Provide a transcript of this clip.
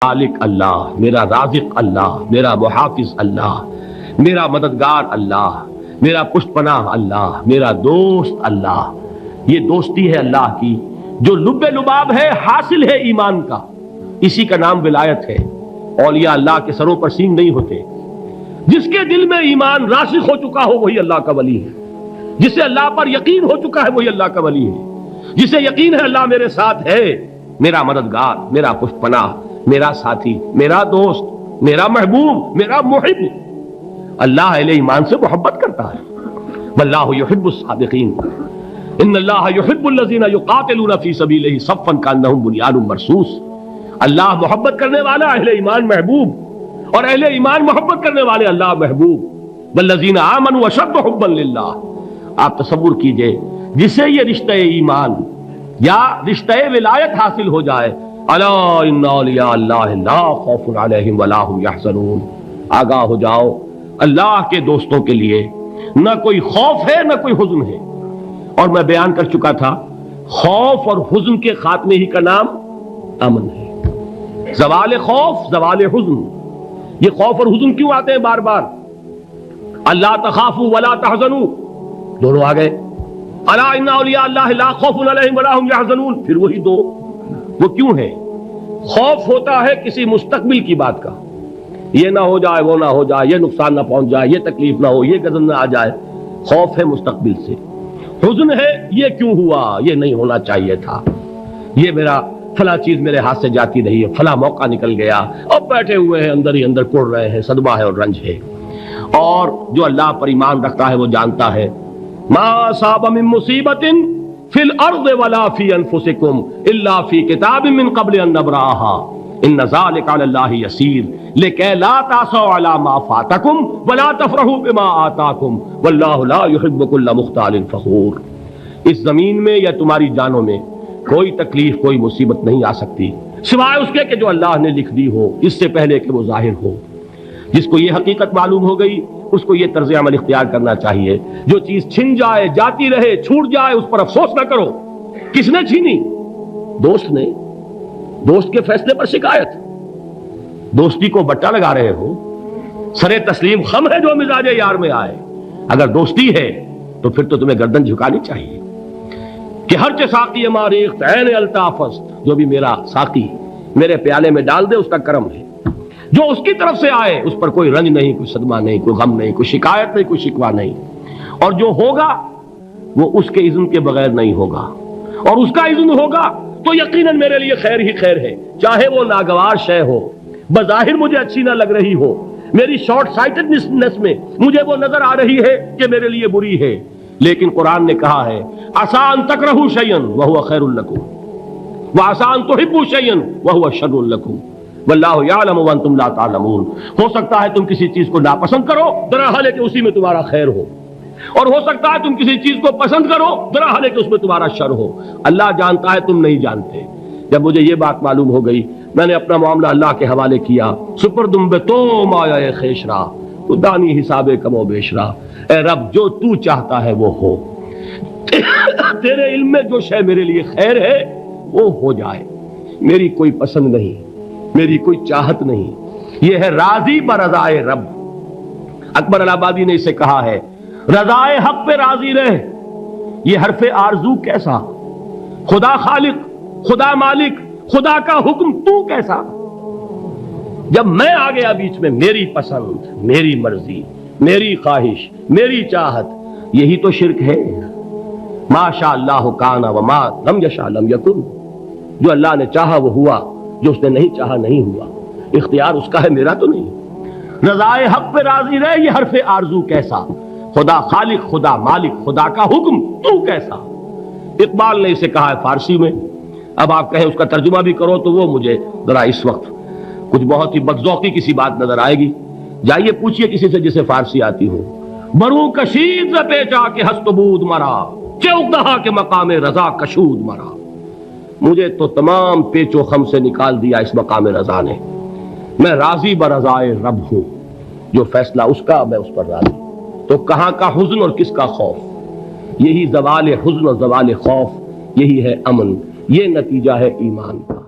خالق اللہ، میرا رازق اللہ، میرا محافظ اللہ، میرا مددگار اللہ، میرا پشت پناہ اللہ، میرا دوست اللہ۔ یہ دوستی ہے اللہ کی جو لب لباب ہے، حاصل ہے ایمان کا، اسی کا نام ولایت ہے۔ اولیاء اللہ کے سروں پر سینگ نہیں ہوتے، جس کے دل میں ایمان راسخ ہو چکا ہو وہی اللہ کا ولی ہے، جسے اللہ پر یقین ہو چکا ہے وہی اللہ کا ولی ہے، جسے یقین ہے اللہ میرے ساتھ ہے، میرا مددگار، میرا پشت پناہ، میرا ساتھی، میرا دوست، میرا محبوب، میرا محب۔ اللہ اہل ایمان سے محبت کرتا ہے۔ واللہ یحب الصادقین، ان اللہ یحب الذین یقاتلون فی سبیلہ صفا کانہم بنیان مرصوص۔ اللہ محبت کرنے والا، اہل ایمان محبوب، اور اہل ایمان محبت کرنے والے اللہ محبوب۔ والذین آمنوا اشد حبا للہ۔ آپ تصور کیجئے جسے یہ رشتہ ایمان یا رشتہ ولایت حاصل ہو جائے، الا ان اولیاء اللہ لا خوف علیہم ولا هم یحزنون، آگاہ ہو جاؤ، اللہ کے دوستوں کے لیے نہ کوئی خوف ہے نہ کوئی حزن ہے۔ اور میں بیان کر چکا تھا، خوف اور حزن کے خاتمے ہی کا نام امن ہے۔ زوال خوف، زوال حزن۔ یہ خوف اور حزن کیوں آتے ہیں بار بار؟ اللہ تخافوا ولا تحزنوا، دونوں آ گئے۔ الا ان اولیاء اللہ لا خوف علیہم ولا هم یحزنون، پھر وہی دو۔ وہ کیوں ہے؟ خوف ہوتا ہے کسی مستقبل کی بات کا، یہ نہ ہو جائے، وہ نہ ہو جائے، یہ نقصان نہ پہنچ جائے، یہ تکلیف نہ ہو، یہ غضب نہ آ جائے، خوف ہے مستقبل سے۔ حزن ہے یہ کیوں ہوا، یہ نہیں ہونا چاہیے تھا، یہ میرا فلاں چیز میرے ہاتھ سے جاتی رہی ہے، فلاں موقع نکل گیا، اب بیٹھے ہوئے ہیں اندر ہی اندر کڑ رہے ہیں، صدمہ ہے اور رنج ہے۔ اور جو اللہ پر ایمان رکھتا ہے وہ جانتا ہے ما اصاب من مصیبت فی الارض ولا فی انفسکم الا فی کتاب من قبل ان نبرأها ان ذلک علی اللہ یسیر لکی لا تعصوا علی ما فاتکم ولا تفرحوا بما آتاکم واللہ لا يحب کل مختال فخور۔ اس زمین میں یا تمہاری جانوں میں کوئی تکلیف، کوئی مصیبت نہیں آ سکتی سوائے اس کے کہ جو اللہ نے لکھ دی ہو، اس سے پہلے کہ وہ ظاہر ہو۔ جس کو یہ حقیقت معلوم ہو گئی اس کو یہ طرز عمل اختیار کرنا چاہیے، جو چیز چھن جائے، جاتی رہے، چھوٹ جائے، اس پر افسوس نہ کرو۔ کس نے چھینی؟ دوست نے۔ دوست کے فیصلے پر شکایت، دوستی کو بٹا لگا رہے ہو، سرے تسلیم خم ہے جو مزاج یار میں آئے۔ اگر دوستی ہے تو پھر تو تمہیں گردن جھکانی چاہیے کہ ہر چہ ساقی ماریخت عین الطافست، جو بھی میرا ساقی میرے پیالے میں ڈال دے اس کا کرم ہے، جو اس کی طرف سے آئے اس پر کوئی رنج نہیں، کوئی صدمہ نہیں، کوئی غم نہیں، کوئی شکایت نہیں، کوئی شکوہ نہیں، اور جو ہوگا وہ اس کے اذن کے بغیر نہیں ہوگا، اور اس کا اذن ہوگا تو یقیناً میرے لیے خیر ہی خیر ہے، چاہے وہ ناگوار شے ہو، بظاہر مجھے اچھی نہ لگ رہی ہو، میری شارٹ سائٹڈنس میں مجھے وہ نظر آ رہی ہے کہ میرے لیے بری ہے، لیکن قرآن نے کہا ہے عسیٰ ان تکرہوا شیئا وہو خیر لکم وعسیٰ ان تحبوا شیئا وہو شر لکم واللہ یعلم وانتم لا تعلمون۔ ہو سکتا ہے تم کسی چیز کو ناپسند کرو درحال ہے کہ اسی میں تمہارا خیر ہو، اور ہو سکتا ہے تم کسی چیز کو پسند کرو درحال ہے کہ اس میں تمہارا شر ہو۔ اللہ جانتا ہے، تم نہیں جانتے۔ جب مجھے یہ بات معلوم ہو گئی میں نے اپنا معاملہ اللہ کے حوالے کیا۔ سپردم بے تو مایا خیشرا تو دانی حساب کم و بیشرا، اے رب جو تو چاہتا ہے وہ ہو، تیرے علم میں جو شے میرے لیے خیر ہے وہ ہو جائے، میری کوئی پسند نہیں، میری کوئی چاہت نہیں، یہ ہے راضی برضائے رب۔ اکبر الہآبادی نے اسے کہا ہے رضائے حق پہ راضی رہ، یہ حرف آرزو کیسا، خدا خالق، خدا مالک، خدا کا حکم تو کیسا۔ جب میں آ گیا بیچ میں، میری پسند، میری مرضی، میری خواہش، میری چاہت، یہی تو شرک ہے۔ ما شاء اللہ کان وما لم یشاء لم یکن، جو اللہ نے چاہا وہ ہوا، جو اس نے نہیں چاہا نہیں ہوا، اختیار اس کا ہے، میرا تو نہیں۔ رضائے حق پہ راضی رہے، یہ حرف آرزو کیسا، خدا خالق، خدا مالک، خدا کا حکم تو کیسا۔ اقبال نے اسے کہا ہے فارسی میں، اب آپ کہیں اس کا ترجمہ بھی کرو تو وہ مجھے ذرا اس وقت کچھ بہت ہی بدذوقی کسی بات نظر آئے گی۔ جائیے پوچھئے کسی سے جسے فارسی آتی ہو۔ برو کشید ز پیچا کہ ہست بود مرا، چوک دہا کے مقام رضا کشود مرا۔ مجھے تو تمام پیچ و خم سے نکال دیا اس مقام رضا نے، میں راضی برضائے رب ہوں، جو فیصلہ اس کا میں اس پر راضی۔ تو کہاں کا حزن اور کس کا خوف؟ یہی زوال حزن اور زوال خوف، یہی ہے امن، یہ نتیجہ ہے ایمان کا۔